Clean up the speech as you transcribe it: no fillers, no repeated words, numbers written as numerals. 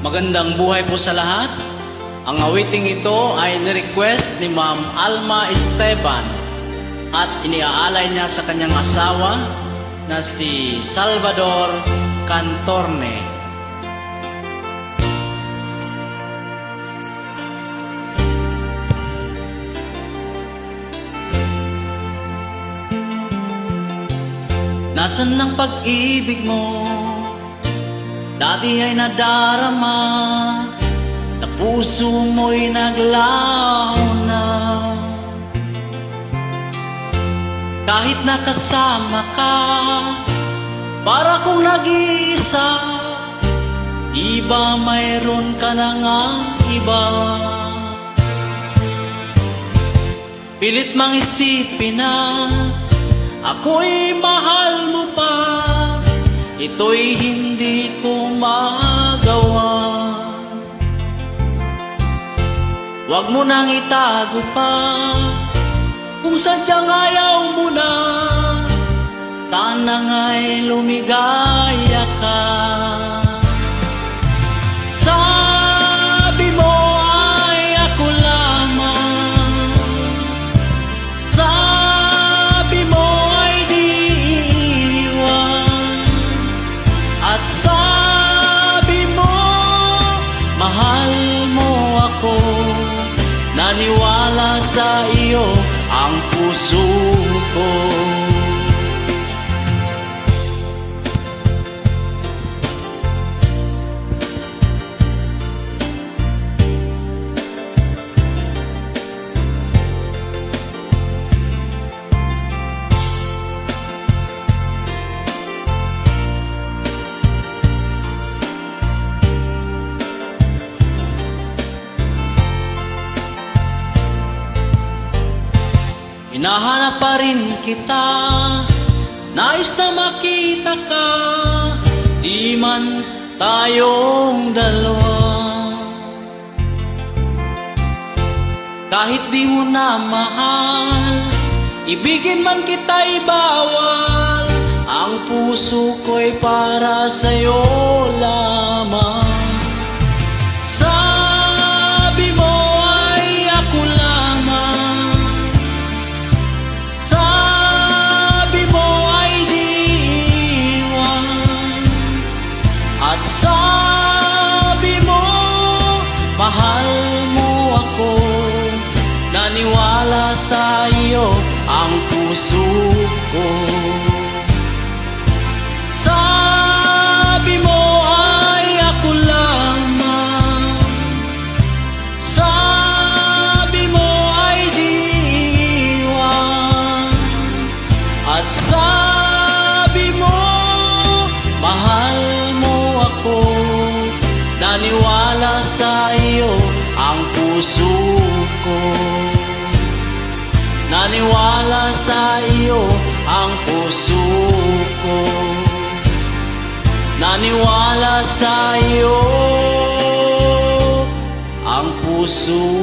Magandang buhay po sa lahat. Ang awiting ito ay ni-request ni Ma'am Alma Esteban at iniaalay niya sa kanyang asawa na si Salvador Cantorne. Nasaan ang pag-ibig mo? Dati ay nadarama, sa puso mo'y naglaho na. Kahit nakasama ka, para kong nag-iisa, di ba mayroon ka na ngang iba? Pilit mang isipin na ako'y mahal mo pa, ito'y hindi ko magawa. Huwag mo nang itago pa, kung sadyang ayaw mo na, sana nga'y lumigaya ka. Sabi mo ay ako lamang, sabi mo ay di iwan, at sabi mo mahal mo ako. Naniwala sa iyo ang puso ko. Hinahanap pa rin kita, nais na makita ka, di man tayong dalawa. Kahit di mo na mahal, ibigin man kita'y bawal, ang puso ko'y para sa'yo lamang. At sabi mo, mahal mo ako, naniwala sa iyo ang puso ko. Sabi mo ay ako lamang, sabi mo ay di iwan, at sabi mo, mahal ako, naniwala sa iyo ang puso ko. Naniwala sa iyo ang puso ko. Naniwala sa iyo ang puso